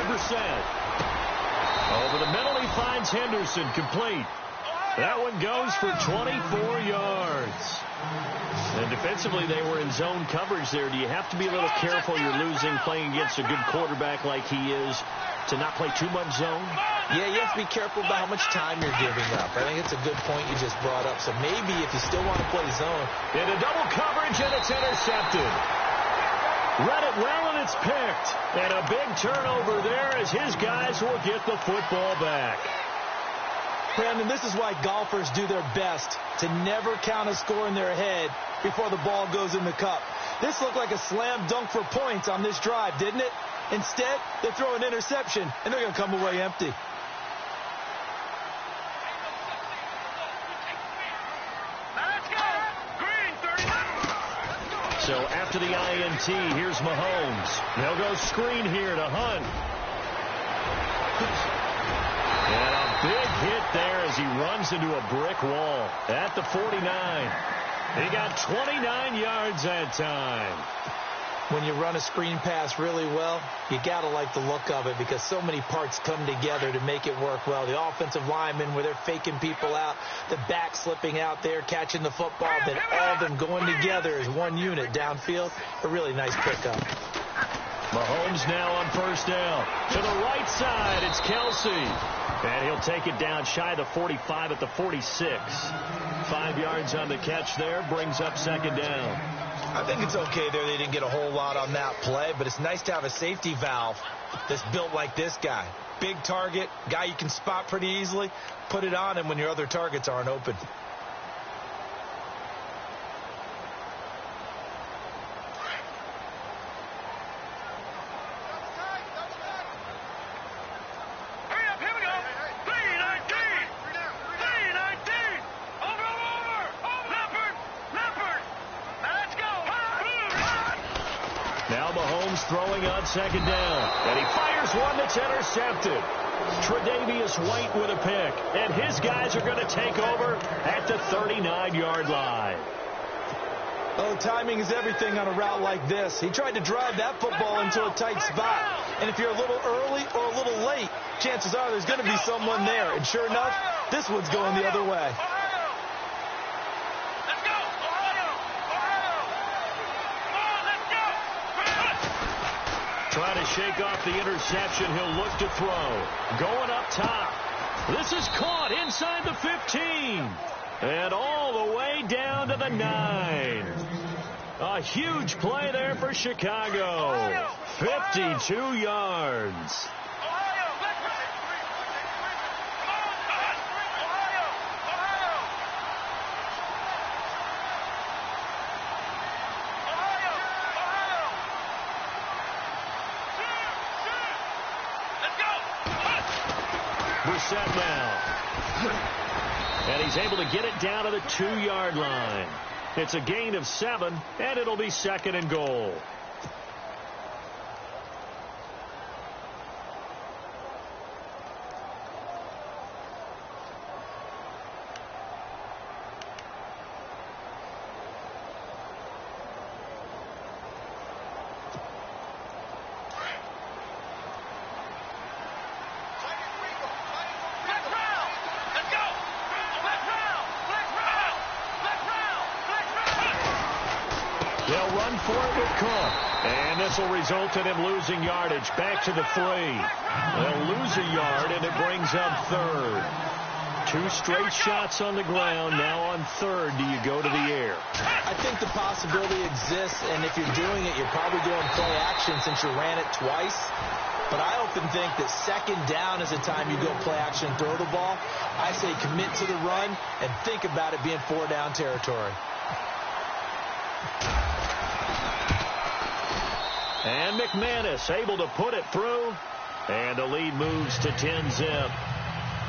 Over the middle, he finds Henderson, complete. That one goes for 24 yards. And defensively, they were in zone coverage there. Do you have to be a little careful? You're losing, playing against a good quarterback like he is, to not play too much zone? Yeah, you have to be careful about how much time you're giving up. I think it's a good point you just brought up. So maybe if you still want to play zone. Into double coverage, and it's intercepted. Read it well, and it's picked. And a big turnover there as his guys will get the football back. Brandon, this is why golfers do their best to never count a score in their head before the ball goes in the cup. This looked like a slam dunk for points on this drive, didn't it? Instead, they throw an interception, and they're going to come away empty. So after the INT, here's Mahomes. They'll go screen here to Hunt. And a big hit there as he runs into a brick wall at the 49. He got 29 yards that time. When you run a screen pass really well, you got to like the look of it because so many parts come together to make it work well. The offensive linemen where they're faking people out, the back slipping out there, catching the football, then all of them going together as one unit downfield. A really nice pickup. Mahomes now on first down. To the right side, it's Kelsey. And he'll take it down shy of the 45 at the 46. 5 yards on the catch there, brings up second down. I think it's okay there. They didn't get a whole lot on that play, but it's nice to have a safety valve that's built like this guy. Big target, guy you can spot pretty easily. Put it on him when your other targets aren't open. Throwing on second down, and he fires one that's intercepted. Tre'Davious White with a pick, and his guys are going to take over at the 39-yard line. Oh, timing is everything on a route like this. He tried to drive that football into a tight spot, and if you're a little early or a little late, chances are there's going to be someone there, and sure enough, this one's going the other way. Trying to shake off the interception. He'll look to throw. Going up top. This is caught inside the 15. And all the way down to the 9. A huge play there for Chicago. 52 yards. Set now. And he's able to get it down to the 2-yard line. It's a gain of 7, and it'll be second and goal. Will result in him losing yardage back to the 3. They'll lose a yard, and it brings up third. 2 straight shots on the ground. Now on third, do you go to the air? I think the possibility exists, and if you're doing it, you're probably doing play action since you ran it twice. But I often think that second down is the time you go play action and throw the ball. I say commit to the run and think about it being 4-down territory. And McManus able to put it through. And the lead moves to 10-zip.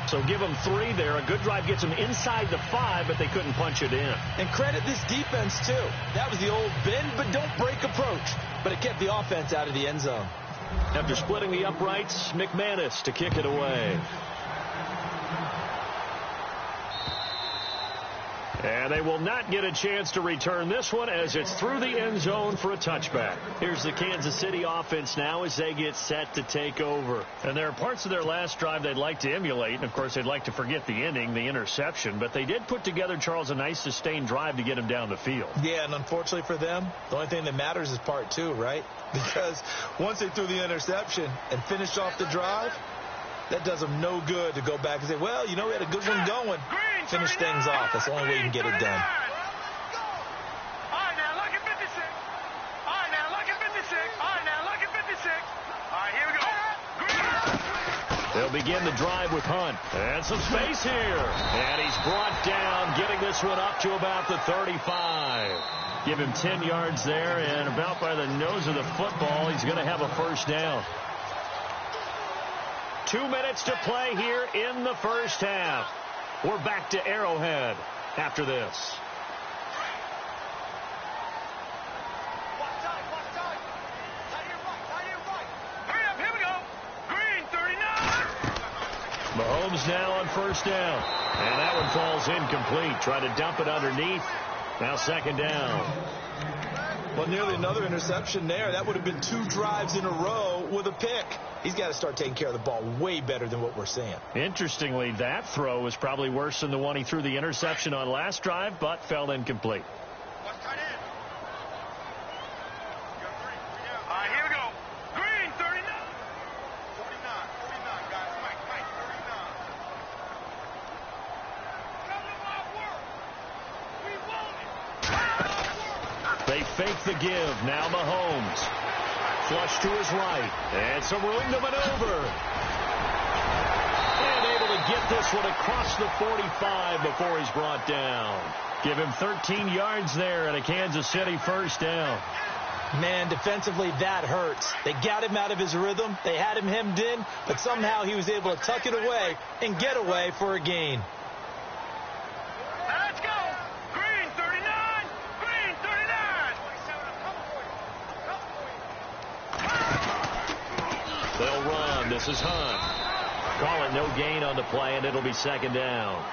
So give them 3 there. A good drive gets them inside the 5, but they couldn't punch it in. And credit this defense, too. That was the old bend but don't break approach. But it kept the offense out of the end zone. After splitting the uprights, McManus to kick it away. And they will not get a chance to return this one as it's through the end zone for a touchback. Here's the Kansas City offense now as they get set to take over. And there are parts of their last drive they'd like to emulate. And, of course, they'd like to forget the ending, the interception. But they did put together, Charles, a nice sustained drive to get them down the field. Yeah, and unfortunately for them, the only thing that matters is part two, right? Because once they threw the interception and finished off the drive, that does them no good to go back and say, well, you know, we had a good one going. Finish things off. That's the only way you can get it done. All right, now look at 56. All right, now look at 56. All right, now look at 56. All right, here we go. They'll begin the drive with Hunt. And some space here. And he's brought down, getting this one up to about the 35. Give him 10 yards there, and about by the nose of the football, he's going to have a first down. 2 minutes to play here in the first half. We're back to Arrowhead after this. Here we go. Green, 39. Mahomes now on first down. And that one falls incomplete. Try to dump it underneath. Now second down. Well, nearly another interception there. That would have been 2 drives in a row with a pick. He's got to start taking care of the ball way better than what we're seeing. Interestingly, that throw was probably worse than the one he threw the interception on last drive, but fell incomplete. All right, here we go. Green, 39. 49, guys. Mike, 39. They fake the give. Now Mahomes. Flush to his right. And some room to maneuver. And able to get this one across the 45 before he's brought down. Give him 13 yards there and a Kansas City first down. Man, defensively, that hurts. They got him out of his rhythm. They had him hemmed in, but somehow he was able to tuck it away and get away for a gain. Let's go. Green, 39. Green, 39. They'll run. This is Hunt. Call it no gain on the play, and it'll be second down.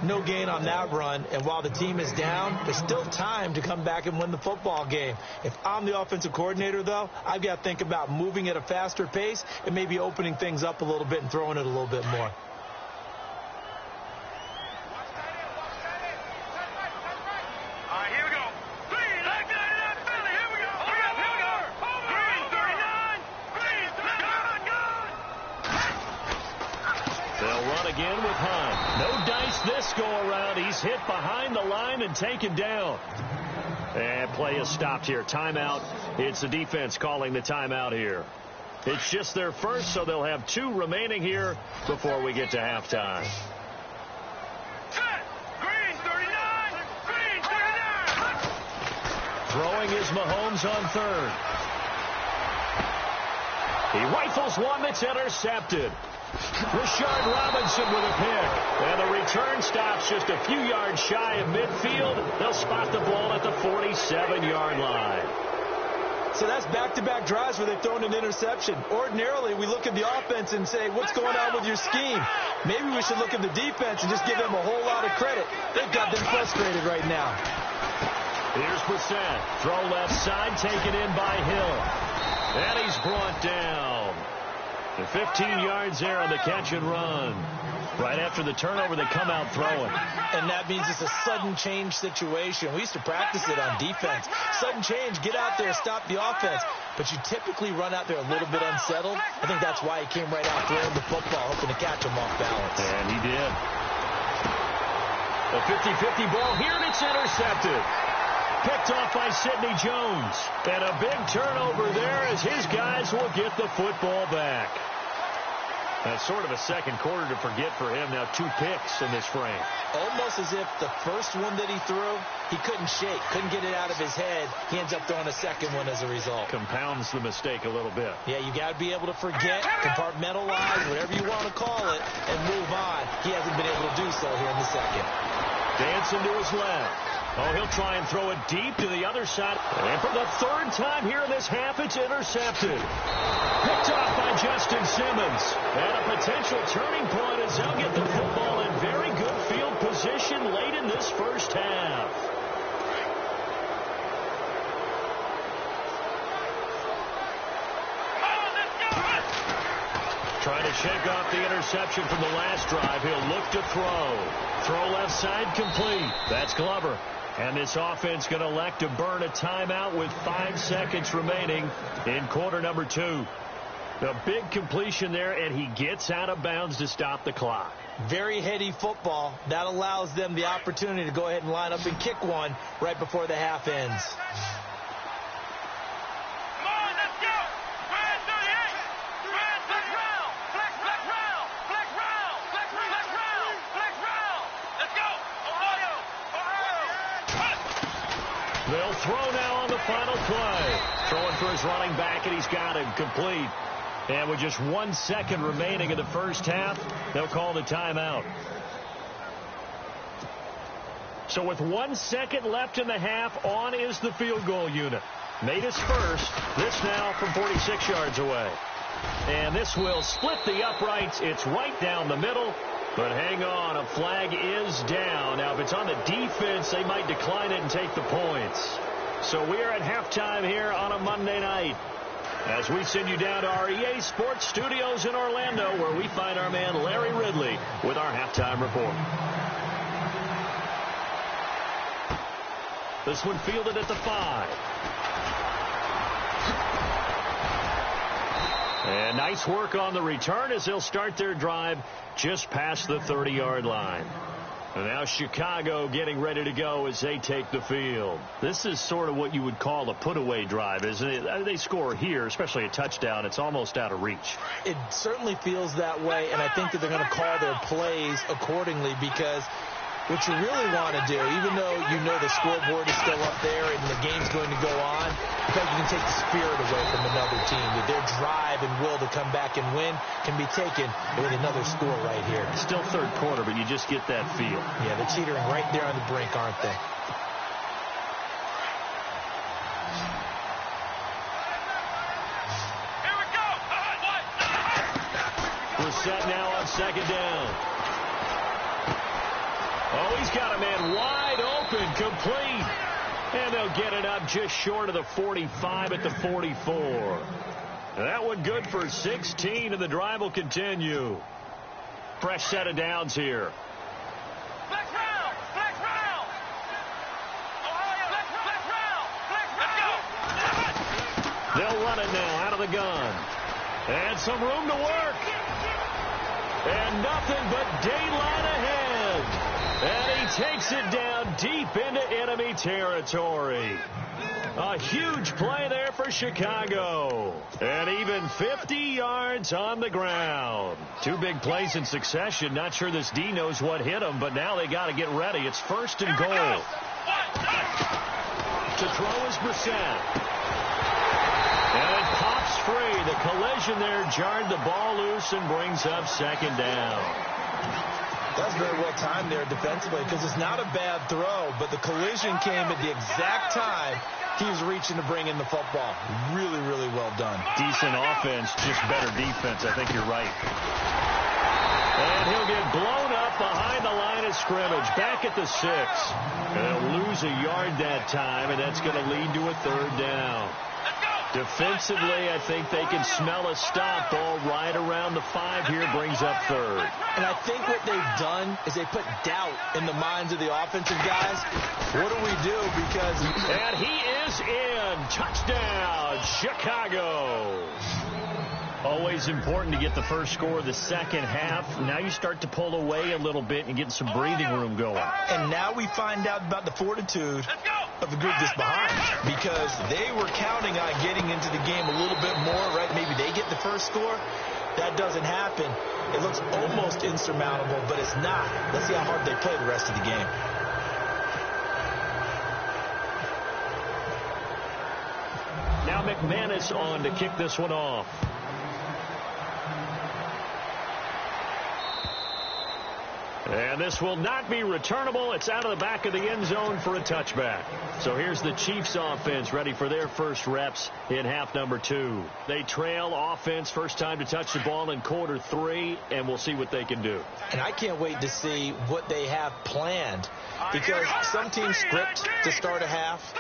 No gain on that run, and while the team is down, there's still time to come back and win the football game. If I'm the offensive coordinator, though, I've got to think about moving at a faster pace and maybe opening things up a little bit and throwing it a little bit more. Again with Hunt. No dice this go around. He's hit behind the line and taken down. And play is stopped here. Timeout. It's the defense calling the timeout here. It's just their first, so they'll have 2 remaining here before we get to halftime. Green, 39. Green, 39. Throwing is Mahomes on third. He rifles one that's intercepted. Rashard Robinson with a pick. And the return stops just a few yards shy of midfield. They'll spot the ball at the 47-yard line. So that's back-to-back drives where they've thrown an interception. Ordinarily, we look at the offense and say, what's going on with your scheme? Maybe we should look at the defense and just give them a whole lot of credit. They've got them frustrated right now. Here's Brissett. Throw left side, taken in by Hill. And he's brought down. And 15 yards there on the catch and run. Right after the turnover, they come out throwing. And that means it's a sudden change situation. We used to practice it on defense. Sudden change, get out there, stop the offense. But you typically run out there a little bit unsettled. I think that's why he came right out throwing the football, hoping to catch him off balance. And he did. A 50-50 ball here, and it's intercepted. Picked off by Sidney Jones. And a big turnover there as his guys will get the football back. That's sort of a second quarter to forget for him. Now 2 picks in this frame. Almost as if the first one that he threw, he couldn't shake, couldn't get it out of his head. He ends up throwing a second one as a result. Compounds the mistake a little bit. Yeah, you got to be able to forget, compartmentalize, whatever you want to call it, and move on. He hasn't been able to do so here in the second. Dancing to his left. Oh, he'll try and throw it deep to the other side. And for the 3rd time here in this half, it's intercepted. Picked off by Justin Simmons. And a potential turning point as they'll get the football in very good field position. position late in this first half. Trying to shake off the interception from the last drive. He'll look to throw. Throw left side complete. That's Glover. And this offense going to elect to burn a timeout with 5 seconds remaining in quarter number 2. A big completion there, and he gets out of bounds to stop the clock. Very heady football. That allows them the opportunity to go ahead and line up and kick one right before the half ends. They'll throw now on the final play. Throwing for his running back, and he's got him complete. And with just 1 second remaining in the first half, they'll call the timeout. So with 1 second left in the half, on is the field goal unit. Made his first. This now from 46 yards away. And this will split the uprights. It's right down the middle. But hang on, a flag is down. Now, if it's on the defense, they might decline it and take the points. So we are at halftime here on a Monday night as we send you down to our EA Sports Studios in Orlando, where we find our man Larry Ridley with our halftime report. This one fielded at the 5. And nice work on the return as they'll start their drive just past the 30-yard line. And now Chicago getting ready to go as they take the field. This is sort of what you would call a put-away drive, isn't it? They score here, especially a touchdown. It's almost out of reach. It certainly feels that way, and I think that they're going to call their plays accordingly, because what you really want to do, even though you know the scoreboard is still up there and the game's going to go on, because you can take the spirit away from another team. That their drive and will to come back and win can be taken with another score right here. Still third quarter, but you just get that feel. Yeah, they're teetering right there on the brink, aren't they? Here we go. We're set now on second down. Oh, he's got a man wide open, complete. And they'll get it up just short of the 45 at the 44. That one good for 16, and the drive will continue. Fresh set of downs here. Flex round. Flex round. Ohio, flex round. Let's go. They'll run it now out of the gun. And some room to work. And nothing but daylight ahead. And he takes it down deep into enemy territory. A huge play there for Chicago. And even 50 yards on the ground. 2 big plays in succession. Not sure this D knows what hit him, but now they got to get ready. It's first and goal. To throw is Brissett. And it pops free. The collision there jarred the ball loose and brings up second down. That was very well timed there defensively, because it's not a bad throw, but the collision came at the exact time he was reaching to bring in the football. Really, really well done. Decent offense, just better defense. I think you're right. And he'll get blown up behind the line of scrimmage, back at the 6. And they'll lose a yard that time, and that's going to lead to a third down. Defensively, I think they can smell a stop ball right around the 5 here, brings up third. And I think what they've done is they put doubt in the minds of the offensive guys. What do we do? Because... And he is in. Touchdown, Chicago. Always important to get the first score of the second half. Now you start to pull away a little bit and get some breathing room going. And now we find out about the fortitude of the group that's behind, because they were counting on getting into the game a little bit more, right? Maybe they get the first score. That doesn't happen. It looks almost insurmountable, but it's not. Let's see how hard they play the rest of the game. Now McManus on to kick this one off. And this will not be returnable. It's out of the back of the end zone for a touchback. So here's the Chiefs offense ready for their first reps in half number 2. They trail offense first time to touch the ball in quarter 3, and we'll see what they can do. And I can't wait to see what they have planned, because some teams script to start a half.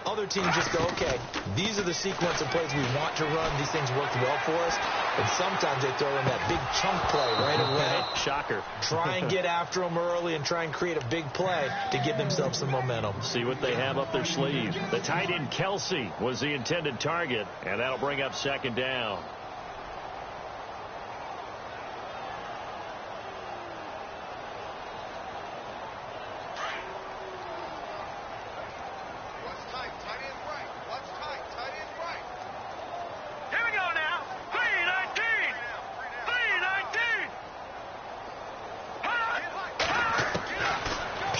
Other teams just go, okay, these are the sequence of plays we want to run. These things worked well for us. And sometimes they throw in that big chunk play right away. Shocker. Try and get after them early and try and create a big play to give themselves some momentum. See what they have up their sleeve. The tight end Kelsey was the intended target, and that'll bring up second down.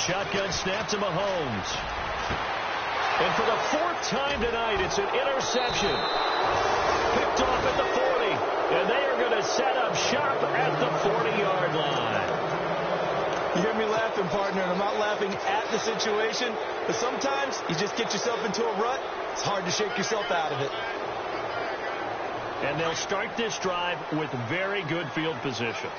Shotgun snap to Mahomes. And for the 4th time tonight, it's an interception. Picked off at the 40. And they are going to set up shop at the 40-yard line. You hear me laughing, partner, and I'm not laughing at the situation. But sometimes you just get yourself into a rut. It's hard to shake yourself out of it. And they'll start this drive with very good field position.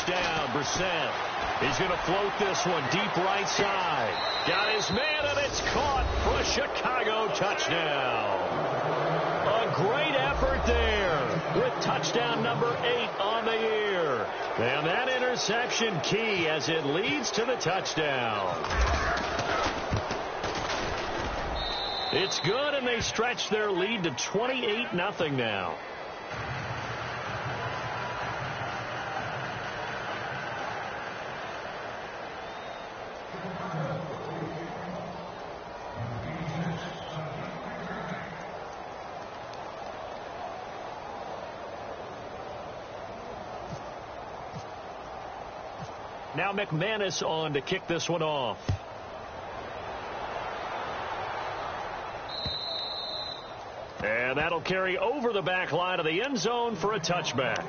Down, Brissett. He's going to float this one deep right side. Got his man, and it's caught for a Chicago touchdown. A great effort there with touchdown number 8 on the year. And that interception key as it leads to the touchdown. It's good, and they stretch their lead to 28-0 now. Now McManus on to kick this one off. And that'll carry over the back line of the end zone for a touchback.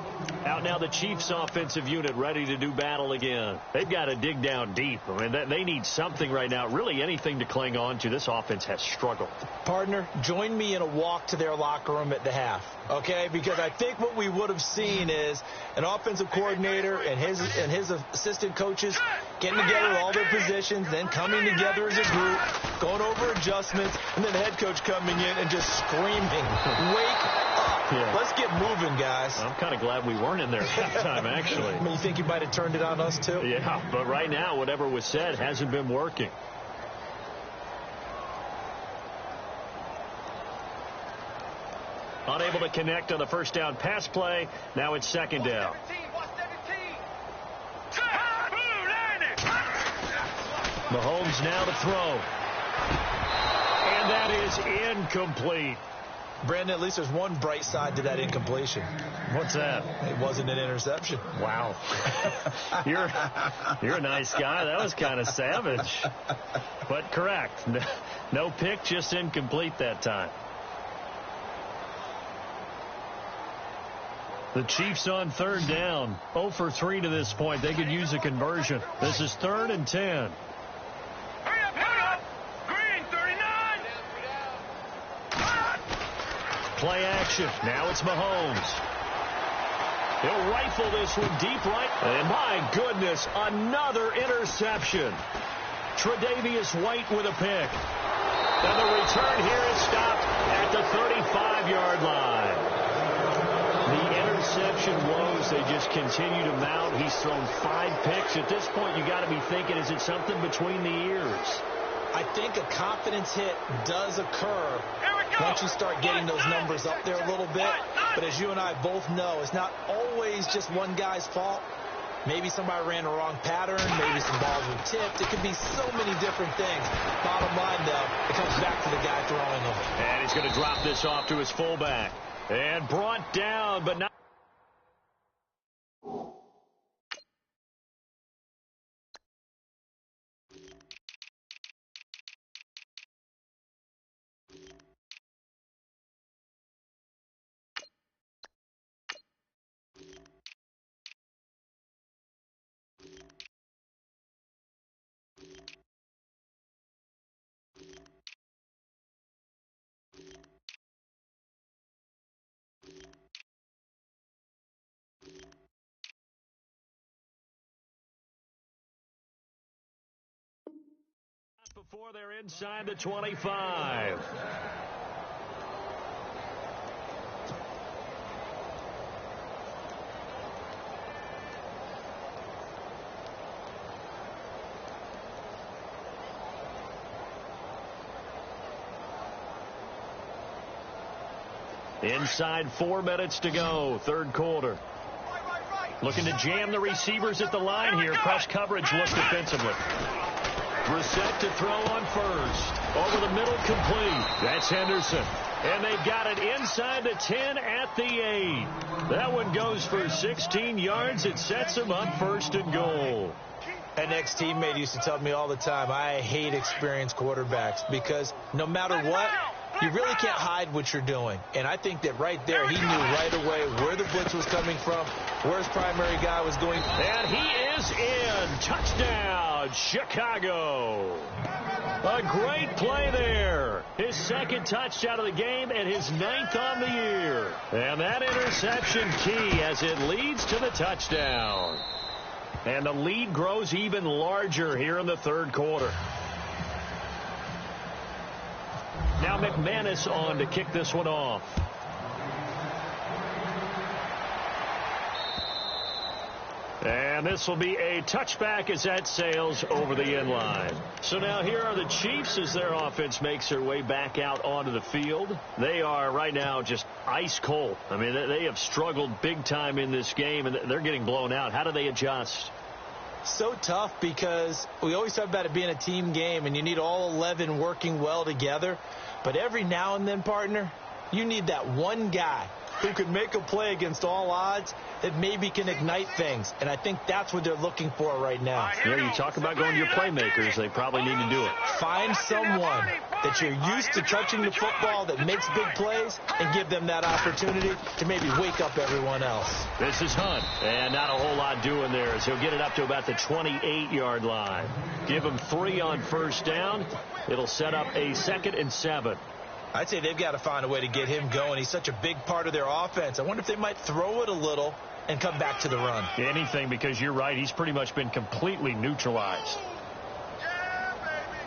Out now the Chiefs offensive unit ready to do battle again. They've got to dig down deep. I mean, they need something right now, really anything to cling on to. This offense has struggled. Partner, join me in a walk to their locker room at the half, okay? Because I think what we would have seen is an offensive coordinator and his assistant coaches getting together with all their positions, then coming together as a group, going over adjustments, and then the head coach coming in and just screaming, wake up. Yeah. Let's get moving, guys. I'm kind of glad we weren't in there at that time, actually. I mean, you think you might have turned it on us, too? Yeah, but right now, whatever was said hasn't been working. Unable to connect on the first down pass play. Now it's second down. Mahomes now to throw. And that is incomplete. Brandon, at least there's one bright side to that incompletion. What's that? It wasn't an interception. Wow. You're a nice guy. That was kind of savage. But correct. No pick, just incomplete that time. The Chiefs on third down. 0 for 3 to this point. They could use a conversion. This is 3rd and 10. Play action. Now it's Mahomes. He'll rifle this one deep right. And my goodness, another interception. Tre'Davious White with a pick. And the return here is stopped at the 35-yard line. The interception woes, they just continue to mount. He's thrown 5 picks. At this point, you got to be thinking, is it something between the ears? I think a confidence hit does occur once you start getting those numbers up there a little bit. But as you and I both know, it's not always just one guy's fault. Maybe somebody ran the wrong pattern. Maybe some balls were tipped. It could be so many different things. Bottom line, though, it comes back to the guy throwing them. And he's going to drop this off to his fullback. And brought down, but not. Before they're inside the 25. Inside 4 minutes to go, third quarter. Looking to jam the receivers at the line here. Press coverage looks defensively. Brissett to throw on first. Over the middle, complete. That's Henderson. And they've got it inside the 10 at the 8. That one goes for 16 yards. It sets them up first and goal. An ex-teammate used to tell me all the time, I hate experienced quarterbacks because no matter what, you really can't hide what you're doing. And I think that right there, he knew right away where the blitz was coming from, where his primary guy was going. And he is in. Touchdown, Chicago. A great play there. His second touchdown of the game and his 9th on the year. And that interception key as it leads to the touchdown. And the lead grows even larger here in the third quarter. Now McManus on to kick this one off. And this will be a touchback as that sails over the end line. So now here are the Chiefs as their offense makes their way back out onto the field. They are right now just ice cold. I mean, they have struggled big time in this game, and they're getting blown out. How do they adjust? So tough because we always talk about it being a team game, and you need all 11 working well together. But every now and then, partner, you need that one guy who can make a play against all odds that maybe can ignite things. And I think that's what they're looking for right now. Yeah, you talk about going to your playmakers. They probably need to do it. Find someone that you're used to touching the football that makes big plays and give them that opportunity to maybe wake up everyone else. This is Hunt, and not a whole lot doing there as he'll get it up to about the 28-yard line. Give him 3 on first down. It'll set up a 2nd and 7. I'd say they've got to find a way to get him going. He's such a big part of their offense. I wonder if they might throw it a little and come back to the run. Anything, because you're right. He's pretty much been completely neutralized. Yeah, baby.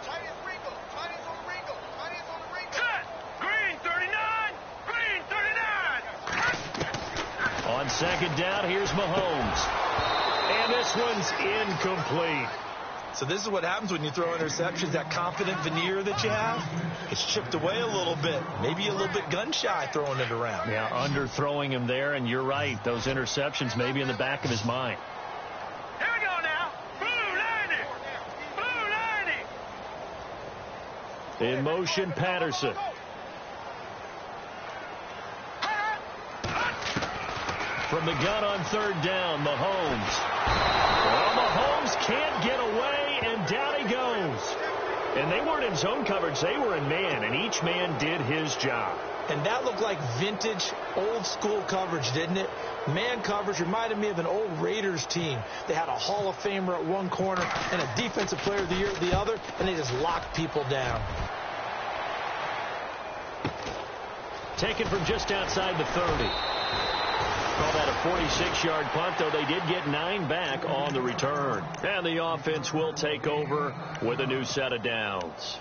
Chinese Ringo. Chinese on the Ringo. Chinese on the Ringo. Cut. Green 39. Green 39. On second down, here's Mahomes. And this one's incomplete. So this is what happens when you throw interceptions. That confident veneer that you have, it's chipped away a little bit. Maybe a little bit gun-shy throwing it around. Yeah, underthrowing him there, and you're right. Those interceptions may be in the back of his mind. Here we go now. Blue 90. Blue 90. In motion, Patterson. From the gun on third down, Mahomes. Well, Mahomes can't get away, and down he goes. And they weren't in zone coverage. They were in man, and each man did his job. And that looked like vintage, old-school coverage, didn't it? Man coverage reminded me of an old Raiders team. They had a Hall of Famer at one corner and a Defensive Player of the Year at the other, and they just locked people down. Taken from just outside the 30. Call that a 46-yard punt, though they did get 9 back on the return. And the offense will take over with a new set of downs.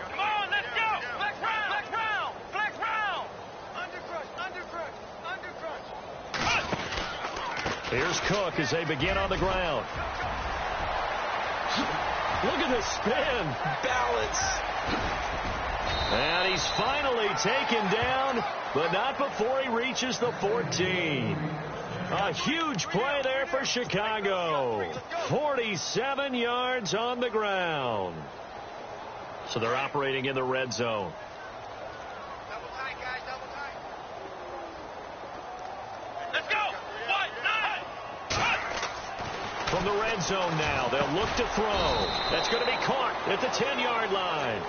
Come on, let's go. Flex round. Flex round. Here's Cook as they begin on the ground. Look at the spin. Balance. And he's finally taken down, but not before he reaches the 14. A huge play there for Chicago. 47 yards on the ground. So they're operating in the red zone. Double tight, guys, double tight. Let's go. 1, 9. From the red zone now, they'll look to throw. That's going to be caught at the 10-yard line.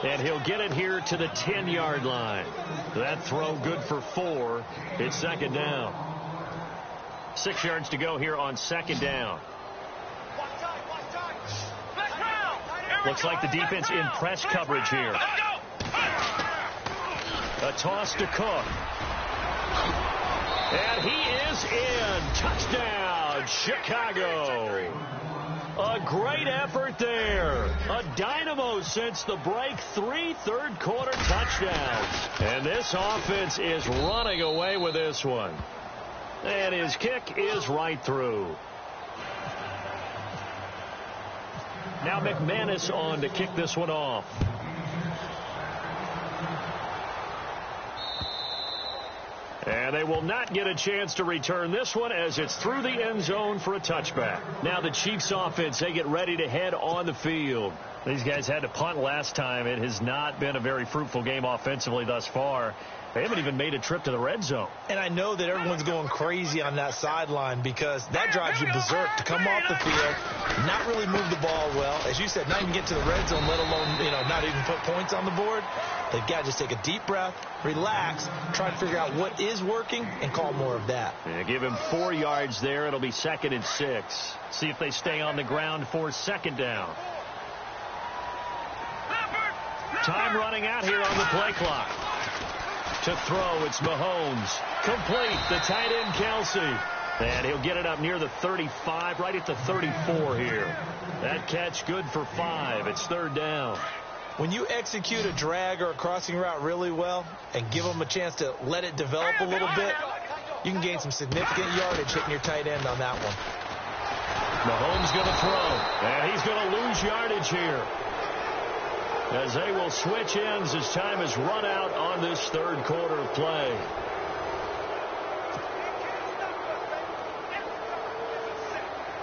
And he'll get it here to the 10-yard line. That throw good for 4. It's second down. 6 yards to go here on second down. Looks like the defense in press coverage here. A toss to Cook. And he is in. Touchdown, Chicago. A great effort there. A dynamo since the break. 3 third-quarter touchdowns. And this offense is running away with this one. And his kick is right through. Now McManus on to kick this one off. And they will not get a chance to return this one as it's through the end zone for a touchback. Now the Chiefs offense, they get ready to head on the field. These guys had to punt last time. It has not been a very fruitful game offensively thus far. They haven't even made a trip to the red zone. And I know that everyone's going crazy on that sideline because that drives you berserk to come off the field, not really move the ball well. As you said, not even get to the red zone, let alone, not even put points on the board. They've got to just take a deep breath, relax, try to figure out what is working, and call more of that. Yeah, give him 4 yards there. It'll be 2nd and 6. See if they stay on the ground for second down. Time running out here on the play clock. To throw, it's Mahomes. Complete, the tight end, Kelsey. And he'll get it up near the 35, right at the 34 here. That catch good for 5. It's third down. When you execute a drag or a crossing route really well and give them a chance to let it develop a little bit, you can gain some significant yardage hitting your tight end on that one. Mahomes going to throw, and he's going to lose yardage here, as they will switch ends as time is run out on this third quarter of play.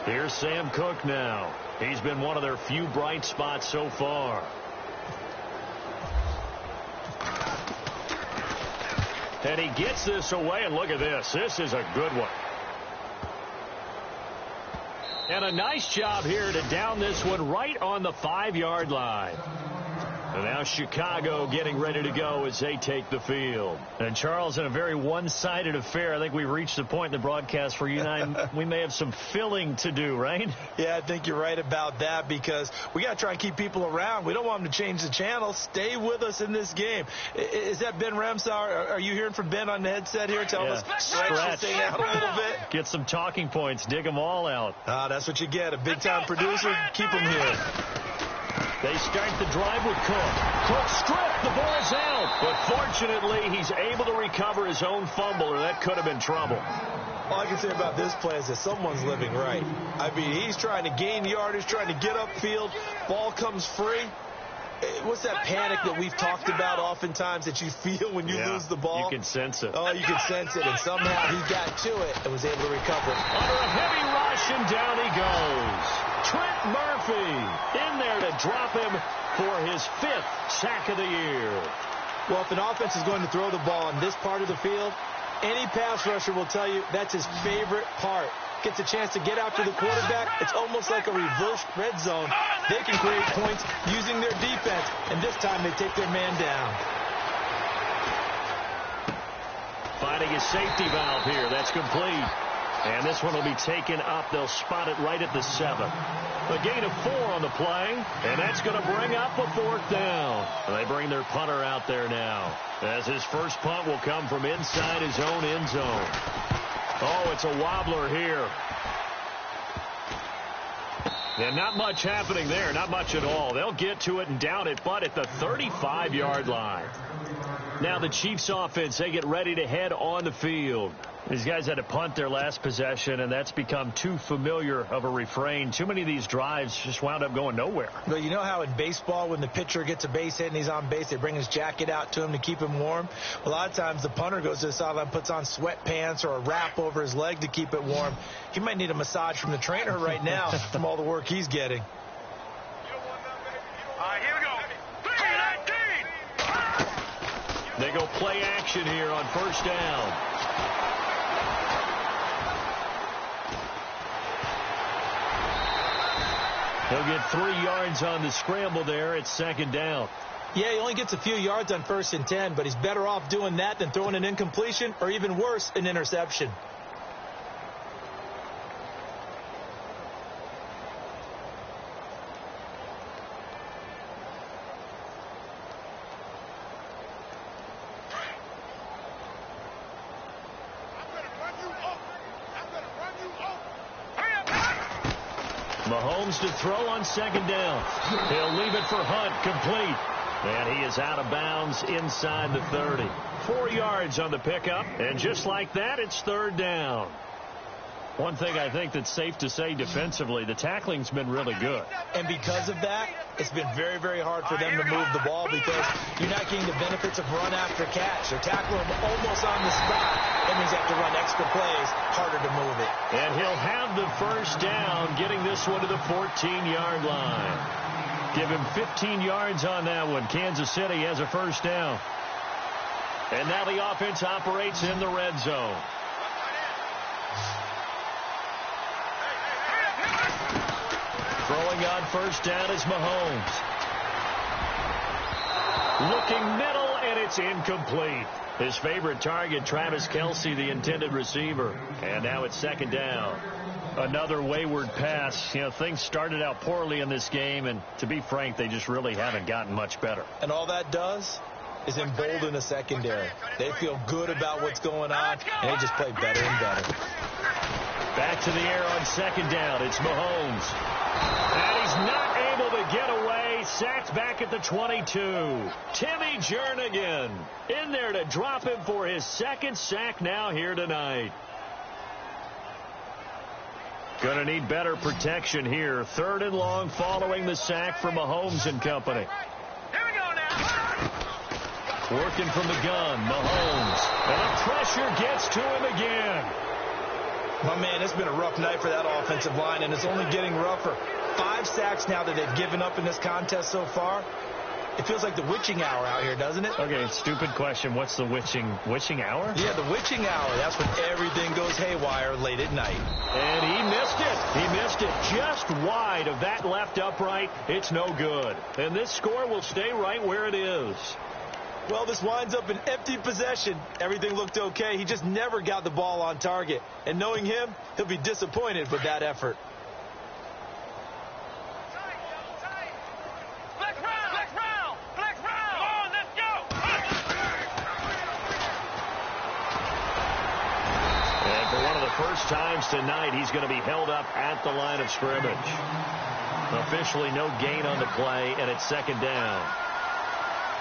Here's Sam Cook now. He's been one of their few bright spots so far. And he gets this away, and look at this. This is a good one. And a nice job here to down this one right on the 5-yard line. And now Chicago getting ready to go as they take the field. And, Charles, in a very one-sided affair, I think we've reached the point in the broadcast where you and I, we may have some filling to do, right? Yeah, I think you're right about that because we got to try and keep people around. We don't want them to change the channel. Stay with us in this game. Is that Ben Remsauer? Are you hearing from Ben on the headset here telling us stretch this thing out a little bit? Get some talking points. Dig them all out. That's what you get. A big-time producer. Keep them here. They start the drive with Cook. Cook stripped. The ball's out. But fortunately, he's able to recover his own fumble, or that could have been trouble. All I can say about this play is that someone's living right. I mean, he's trying to gain yardage, trying to get upfield. Ball comes free. What's that panic that we've talked about oftentimes that you feel when you lose the ball? You can sense it. Oh, you can sense it. And somehow he got to it and was able to recover it. Under a heavy rush, and down he goes. Trent Murphy in there to drop him for his 5th sack of the year. Well, if an offense is going to throw the ball on this part of the field, any pass rusher will tell you that's his favorite part. Gets a chance to get after the quarterback. It's almost like a reverse red zone. They can create points using their defense, and this time they take their man down. Finding a safety valve here. That's complete. And this one will be taken up. They'll spot it right at the 7. A gain of 4 on the play, and that's going to bring up a 4th down. And they bring their punter out there now, as his first punt will come from inside his own end zone. Oh, it's a wobbler here. And not much happening there, not much at all. They'll get to it and down it, but at the 35-yard line. Now the Chiefs offense, they get ready to head on the field. These guys had to punt their last possession, and that's become too familiar of a refrain. Too many of these drives just wound up going nowhere. Well, you know how in baseball, when the pitcher gets a base hit and he's on base, they bring his jacket out to him to keep him warm? A lot of times the punter goes to the sideline, puts on sweatpants or a wrap over his leg to keep it warm. He might need a massage from the trainer right now from all the work he's getting. All right, here we go. 3-19. They go play action here on first down. He'll get 3 yards on the scramble there. It's second down. Yeah, he only gets a few yards on 1st and 10, but he's better off doing that than throwing an incompletion or even worse, an interception. Mahomes to throw on second down. He'll leave it for Hunt, complete. And he is out of bounds inside the 30. 4 yards on the pickup, and just like that, it's third down. One thing I think that's safe to say defensively, the tackling's been really good. And because of that, it's been very, very hard for them to move the ball because you're not getting the benefits of run after catch. They're tackling him almost on the spot. That means they have to run extra plays, harder to move it. And he'll have the first down, getting this one to the 14-yard line. Give him 15 yards on that one. Kansas City has a first down. And now the offense operates in the red zone. Throwing on first down is Mahomes. Looking middle, and it's incomplete. His favorite target, Travis Kelce, the intended receiver. And now it's second down. Another wayward pass. You know, things started out poorly in this game, and to be frank, they just really haven't gotten much better. And all that does is embolden the secondary. They feel good about what's going on, and they just play better and better. Back to the air on second down. It's Mahomes. And he's not able to get away. Sacked back at the 22. Timmy Jernigan in there to drop him for his second sack now here tonight. Going to need better protection here. Third and long following the sack for Mahomes and company. Here we go now. Working from the gun, Mahomes. And the pressure gets to him again. My man, it's been a rough night for that offensive line, and it's only getting rougher. 5 sacks now that they've given up in this contest so far. It feels like the witching hour out here, doesn't it? Okay, stupid question. What's the witching hour? Yeah, the witching hour. That's when everything goes haywire late at night. And he missed it. He missed it just wide of that left upright. It's no good. And this score will stay right where it is. Well, this winds up an empty possession. Everything looked okay. He just never got the ball on target. And knowing him, he'll be disappointed with that effort. Flex round. Come on, let's go. And for one of the first times tonight, he's going to be held up at the line of scrimmage. Officially no gain on the play, and it's second down.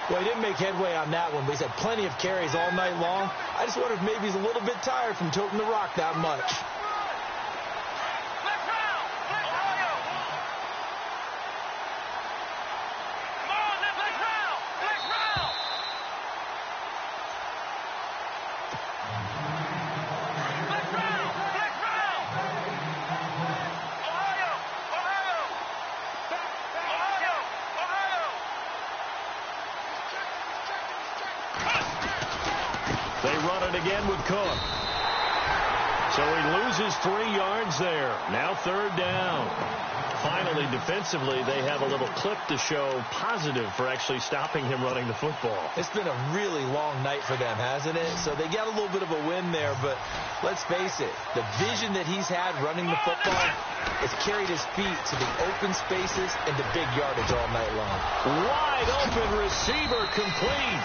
Well, he didn't make headway on that one, but he's had plenty of carries all night long. I just wonder if maybe he's a little bit tired from toting the rock that much. Flex round. Come on, let's flex round. They run it again with Cook. So he loses 3 yards there. Now third down. Finally, defensively, they have a little clip to show positive for actually stopping him running the football. It's been a really long night for them, hasn't it? So they got a little bit of a win there, but let's face it, the vision that he's had running the football has carried his feet to the open spaces and the big yardage all night long. Wide open receiver complete.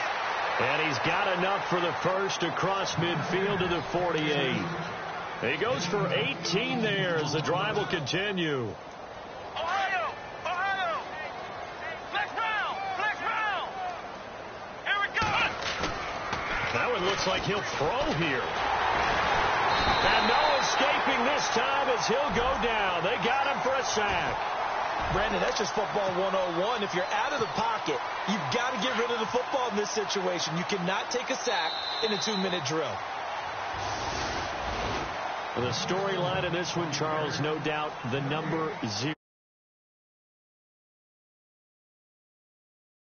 And he's got enough for the first across midfield to the 48. He goes for 18 there as the drive will continue. Ohio. Flex round. Here we go. That one looks like he'll throw here. And no escaping this time as he'll go down. They got him for a sack. Brandon, that's just football 101. If you're out of the pocket, you've got to get rid of the football in this situation. You cannot take a sack in a 2-minute drill. The storyline in this one, Charles, no doubt the number 0.